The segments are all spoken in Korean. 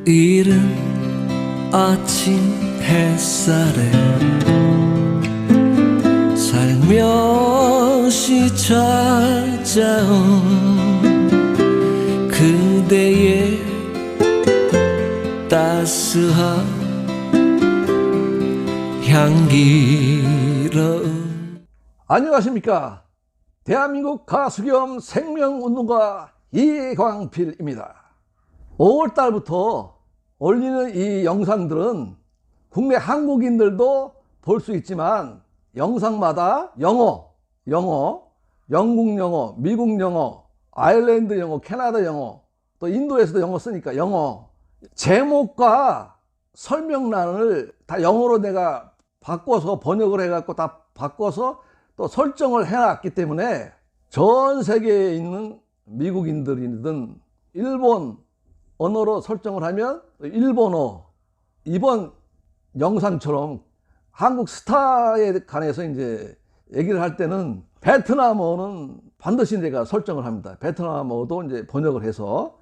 이른 아침 햇살에 살며시 찾아온 그대의 따스한 향기로운. 안녕하십니까. 대한민국 가수 겸 생명운동가 이광필입니다. 5월달부터 올리는 이 영상들은 국내 한국인들도 볼 수 있지만 영상마다 영어, 영국 영어, 미국 영어, 아일랜드 영어, 캐나다 영어, 또 인도에서도 영어 쓰니까 영어 제목과 설명란을 다 영어로 내가 바꿔서 번역을 해갖고 다 바꿔서 또 설정을 해놨기 때문에 전 세계에 있는 미국인들이든 일본 언어로 설정을 하면 일본어, 이번 영상처럼 한국 스타에 관해서 이제 얘기를 할 때는 베트남어는 반드시 내가 설정을 합니다. 베트남어도 이제 번역을 해서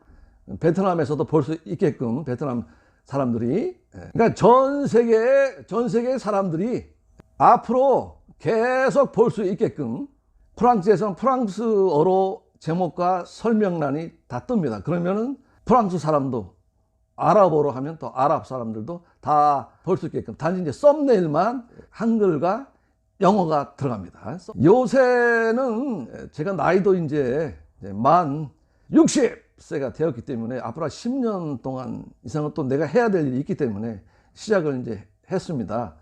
베트남에서도 볼 수 있게끔 베트남 사람들이, 그러니까 전 세계의 사람들이 앞으로 계속 볼 수 있게끔 프랑스에서는 프랑스어로 제목과 설명란이 다 뜹니다. 그러면은 프랑스 사람도 아랍어로 하면 또 아랍 사람들도 다 볼 수 있게끔 단지 이제 썸네일만 한글과 영어가 들어갑니다. 요새는 제가 나이도 이제 만 60세가 되었기 때문에 앞으로 10년 동안 이상은 또 내가 해야 될 일이 있기 때문에 시작을 이제 했습니다.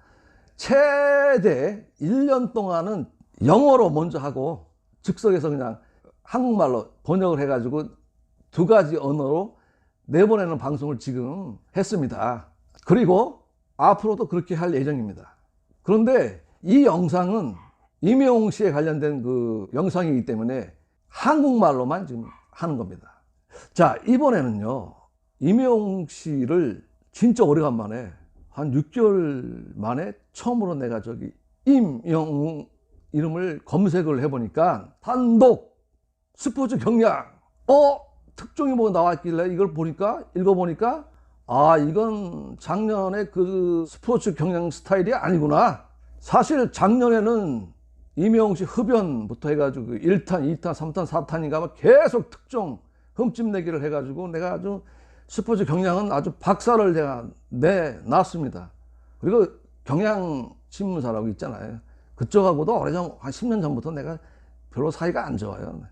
최대 1년 동안은 영어로 먼저 하고 즉석에서 그냥 한국말로 번역을 해가지고 두 가지 언어로 내보내는 방송을 지금 했습니다. 그리고 앞으로도 그렇게 할 예정입니다. 그런데 이 영상은 임영웅 씨에 관련된 그 영상이기 때문에 한국말로만 지금 하는 겁니다. 자, 이번에는요, 임영웅 씨를 진짜 오래간만에 한 6개월 만에 처음으로 내가 임영웅 이름을 검색을 해보니까 단독 스포츠 경량 특종이 뭐 나왔길래 이걸 읽어보니까 이건 작년에 그 스포츠 경량 스타일이 아니구나. 사실 작년에는 임영웅 씨 흡연부터 해가지고 1탄, 2탄, 3탄, 4탄인가 계속 특종 흠집내기를 해가지고 내가 아주 스포츠 경량은 아주 박살을 제가 내놨습니다. 그리고 경향신문사라고 있잖아요. 그쪽하고도 오래전 한 10년 전부터 내가 별로 사이가 안 좋아요.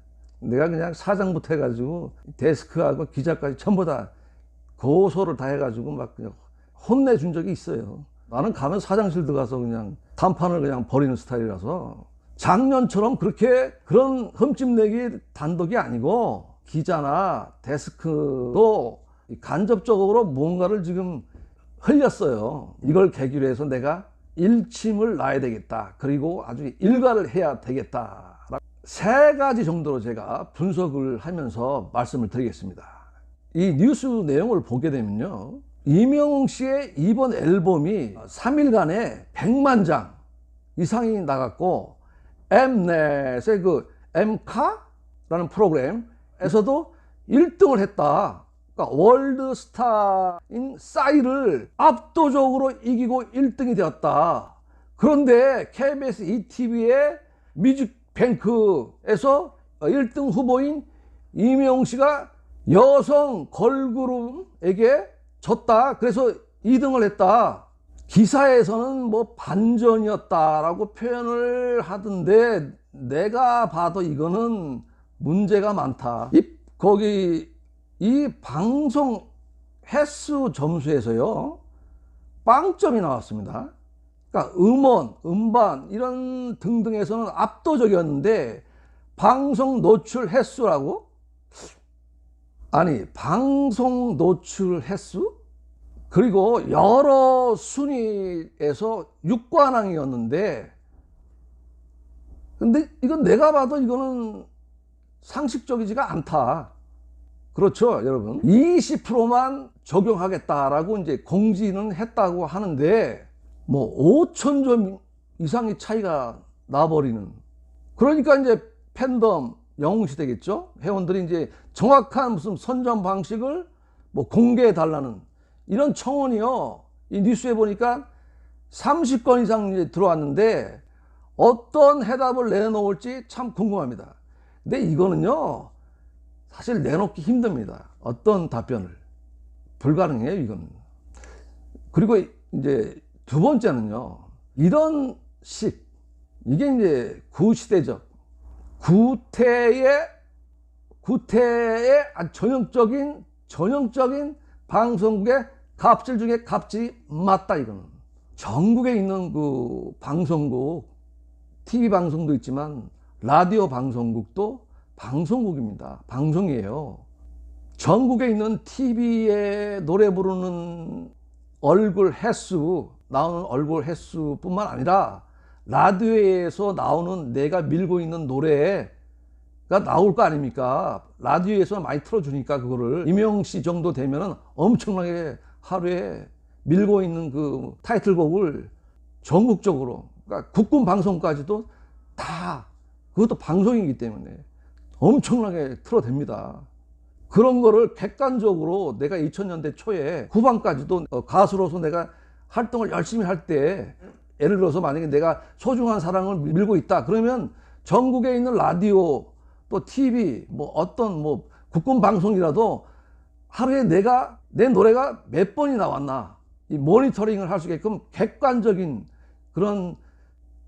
내가 그냥 사장부터 해가지고 데스크하고 기자까지 전부 다 고소를 다 해가지고 막 그냥 혼내준 적이 있어요. 나는 가면 사장실 들어가서 그냥 단판을 그냥 버리는 스타일이라서 작년처럼 그런 흠집내기 단독이 아니고 기자나 데스크도 간접적으로 뭔가를 지금 흘렸어요. 이걸 계기로 해서 내가 일침을 놔야 되겠다. 그리고 아주 일가를 해야 되겠다. 세 가지 정도로 제가 분석을 하면서 말씀을 드리겠습니다. 이 뉴스 내용을 보게 되면요, 임영웅 씨의 이번 앨범이 3일간에 100만 장 이상이 나갔고 엠넷의 그 엠카라는 프로그램에서도 1등을 했다. 그러니까 월드스타인 싸이를 압도적으로 이기고 1등이 되었다. 그런데 KBS ETV의 뮤직뱅크에서 1등 후보인 임영웅 씨가 여성 걸그룹에게 졌다. 그래서 2등을 했다. 기사에서는 뭐 반전이었다라고 표현을 하던데 내가 봐도 이거는 문제가 많다. 이 방송 횟수 점수에서요, 빵점이 나왔습니다. 그러니까 음원, 음반 이런 등등에서는 압도적이었는데 방송 노출 횟수라고? 아니, 방송 노출 횟수? 그리고 여러 순위에서 6관왕이었는데, 근데 이건 내가 봐도 이거는 상식적이지가 않다. 그렇죠, 여러분? 20%만 적용하겠다라고 이제 공지는 했다고 하는데, 뭐 5,000점 이상의 차이가 나버리는. 그러니까 이제 팬덤, 영웅시대겠죠? 회원들이 이제 정확한 무슨 선점 방식을 뭐 공개해 달라는 이런 청원이요. 이 뉴스에 보니까 30건 이상 이제 들어왔는데 어떤 해답을 내놓을지 참 궁금합니다. 근데 이거는요, 사실 내놓기 힘듭니다. 어떤 답변을. 불가능해요, 이건. 그리고 이제 두 번째는요, 이런 식, 이게 이제 구시대적, 구태의 전형적인 방송국의 갑질 중에 갑질이 맞다, 이거는. 전국에 있는 그 방송국, TV 방송도 있지만 라디오 방송국도 방송국입니다. 방송이에요. 전국에 있는 TV에 노래 부르는 나오는 얼굴 횟수뿐만 아니라 라디오에서 나오는 내가 밀고 있는 노래가 나올 거 아닙니까? 라디오에서 많이 틀어주니까 그거를 임영 씨 정도 되면은 엄청나게 하루에 밀고 있는 그 타이틀곡을 전국적으로, 그러니까 국군 방송까지도 다 그것도 방송이기 때문에 엄청나게 틀어댑니다. 그런 거를 객관적으로 내가 2000년대 초에 후반까지도 가수로서 내가 활동을 열심히 할 때, 예를 들어서 만약에 내가 소중한 사랑을 밀고 있다 그러면 전국에 있는 라디오 또 TV 뭐 어떤 뭐 국군 방송이라도 하루에 내 노래가 몇 번이 나왔나 이 모니터링을 할 수 있게끔 객관적인 그런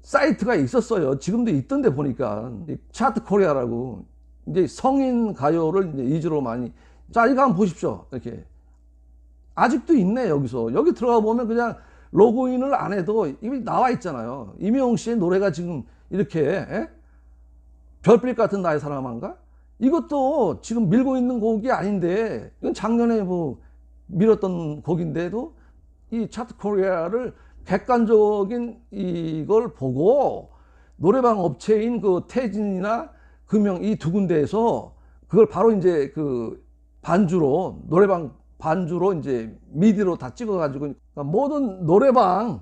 사이트가 있었어요. 지금도 있던데 보니까 차트 코리아라고 이제 성인 가요를 이제 위주로 많이, 자 이거 한번 보십시오. 이렇게 아직도 있네. 여기 들어가 보면 그냥 로그인을 안 해도 이미 나와 있잖아요. 임영웅 씨의 노래가 지금 이렇게 별빛 같은 나의 사람한가? 이것도 지금 밀고 있는 곡이 아닌데, 이건 작년에 뭐 밀었던 곡인데도 이 차트 코리아를 객관적인 이걸 보고 노래방 업체인 그 태진이나 금영 이 두 군데에서 그걸 바로 이제 그 반주로, 노래방 반주로 이제 미디로 다 찍어가지고 모든 노래방의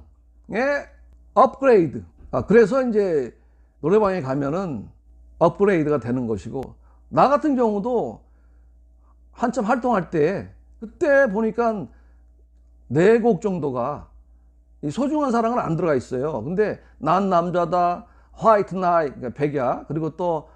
업그레이드. 그래서 이제 노래방에 가면은 업그레이드가 되는 것이고, 나 같은 경우도 한참 활동할 때 그때 보니까 4곡 정도가 이 소중한 사랑은 안 들어가 있어요. 근데 난 남자다, 화이트 나이, 그러니까 백야, 그리고 또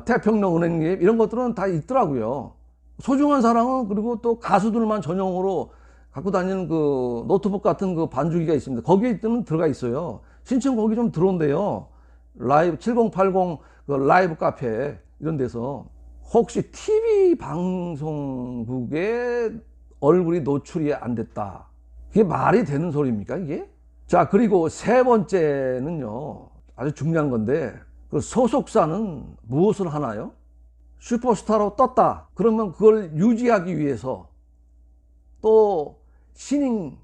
태평양 은행잎 이런 것들은 다 있더라고요. 소중한 사랑은 그리고 또 가수들만 전용으로 갖고 다니는 그 노트북 같은 그 반주기가 있습니다. 거기에 들어가 있어요. 신청곡이 좀 들어온대요. 라이브 7080 그 라이브 카페 이런 데서. 혹시 TV 방송국에 얼굴이 노출이 안 됐다, 이게 말이 되는 소리입니까 이게? 자, 그리고 세 번째는요, 아주 중요한 건데, 그 소속사는 무엇을 하나요? 슈퍼스타로 떴다 그러면 그걸 유지하기 위해서 또 신인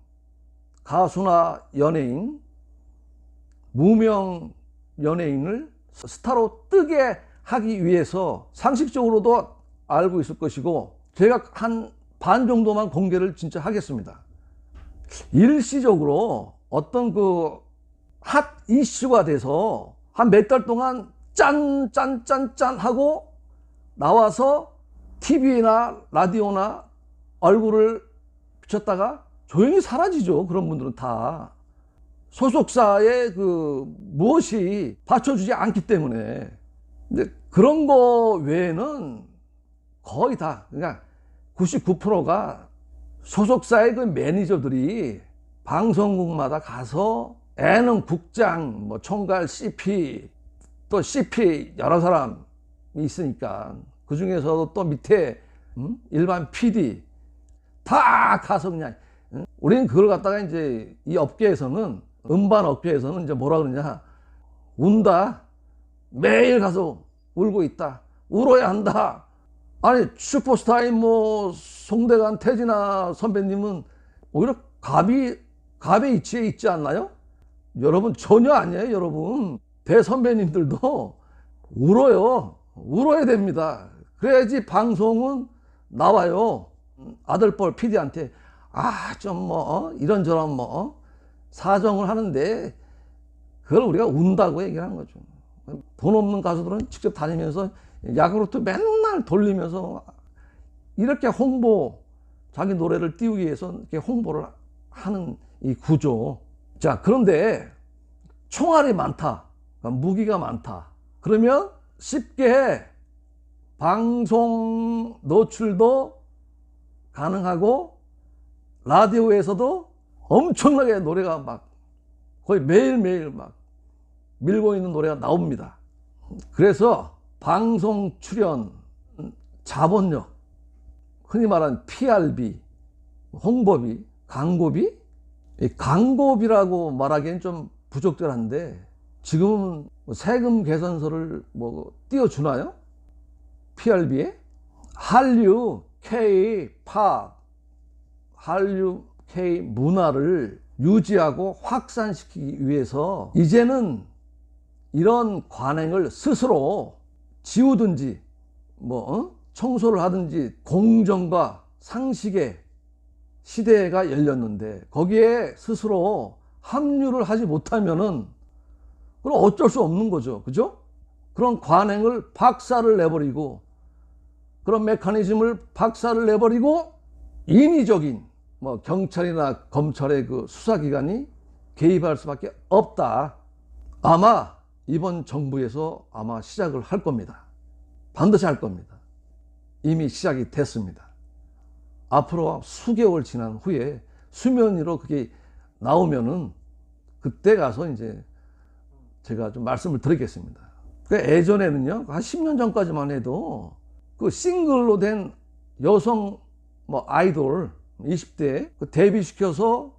가수나 연예인, 무명 연예인을 스타로 뜨게 하기 위해서 상식적으로도 알고 있을 것이고, 제가 한 반 정도만 공개를 진짜 하겠습니다. 일시적으로 어떤 그 핫 이슈가 돼서 한 몇 달 동안 짠 하고 나와서 TV나 라디오나 얼굴을 비쳤다가 조용히 사라지죠. 그런 분들은 다 소속사의 그 무엇이 받쳐주지 않기 때문에. 근데 그런 거 외에는 거의 다, 그러니까 99%가 소속사의 그 매니저들이 방송국마다 가서 애는 국장, 뭐 총괄 CP, 또 CP 여러 사람이 있으니까 그 중에서도 또 밑에 일반 PD 다 가서 그냥, 우리는 그걸 갖다가 이제 이 업계에서는, 음반 업계에서는 이제 뭐라 그러냐, 운다, 매일 가서 울고 있다, 울어야 한다. 아니 슈퍼스타인 뭐 송대관, 태진아 선배님은 오히려 갑의 이치에 있지 않나요? 여러분 전혀 아니에요. 여러분 대선배님들도 울어야 됩니다. 그래야지 방송은 나와요. 아들뻘 PD한테 좀 뭐 이런저런 뭐 사정을 하는데 그걸 우리가 운다고 얘기를 하는 거죠. 돈 없는 가수들은 직접 다니면서 야구로또 맨날 돌리면서 이렇게 홍보 자기 노래를 띄우기 위해서 이렇게 홍보를 하는 이 구조. 자, 그런데 총알이 많다, 무기가 많다, 그러면 쉽게 방송 노출도 가능하고 라디오에서도 엄청나게 노래가 막 거의 매일매일 막 밀고 있는 노래가 나옵니다. 그래서 방송 출연, 자본력, 흔히 말하는 PRB, 홍보비, 광고비? 이 광고비라고 말하기엔 좀 부적절한데 지금은 세금 계산서를 뭐 띄워주나요? PRB에? 한류, K-팝, 한류, K 문화를 유지하고 확산시키기 위해서 이제는 이런 관행을 스스로 지우든지 청소를 하든지 공정과 상식의 시대가 열렸는데 거기에 스스로 합류를 하지 못하면은 그럼 어쩔 수 없는 거죠. 그죠? 그런 관행을 박살을 내버리고 그런 메커니즘을 박살을 내버리고 인위적인 경찰이나 검찰의 그 수사기관이 개입할 수밖에 없다. 아마 이번 정부에서 아마 시작을 할 겁니다. 반드시 할 겁니다. 이미 시작이 됐습니다. 앞으로 수개월 지난 후에 수면 위로 그게 나오면은 그때 가서 이제 제가 좀 말씀을 드리겠습니다. 예전에는요, 한 10년 전까지만 해도 그 싱글로 된 여성 아이돌 20대 데뷔시켜서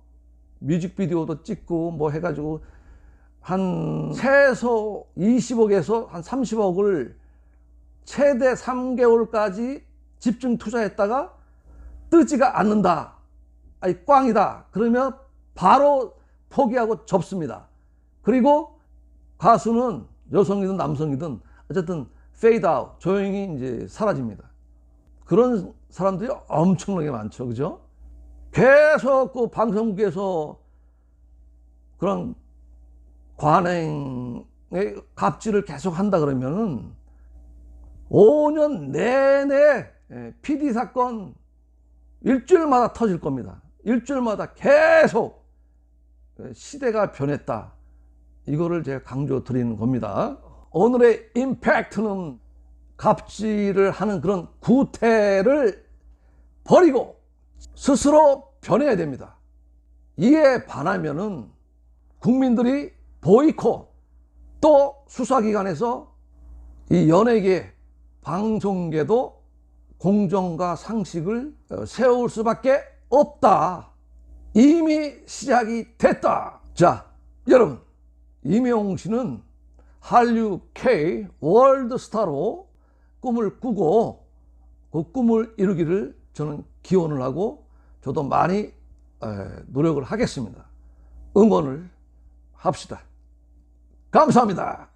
뮤직비디오도 찍고 해가지고 한 최소 20억에서 한 30억을 최대 3개월까지 집중 투자했다가 뜨지가 않는다, 아니 꽝이다, 그러면 바로 포기하고 접습니다. 그리고 가수는 여성이든 남성이든 어쨌든 페이드 아웃, 조용히 이제 사라집니다. 그런 사람들이 엄청나게 많죠. 그죠? 계속 그 방송국에서 그런 관행의 갑질을 계속 한다 그러면은 5년 내내 PD 사건 일주일마다 터질 겁니다. 일주일마다 계속 시대가 변했다, 이거를 제가 강조 드리는 겁니다. 오늘의 임팩트는 갑질을 하는 그런 구태를 버리고 스스로 변해야 됩니다. 이에 반하면은 국민들이 보이콧, 또 수사기관에서 이 연예계, 방송계도 공정과 상식을 세울 수밖에 없다. 이미 시작이 됐다. 자, 여러분, 임영웅 씨는 한류 K 월드스타로 꿈을 꾸고 그 꿈을 이루기를 저는 기원을 하고 저도 많이 노력을 하겠습니다. 응원을 합시다. 감사합니다.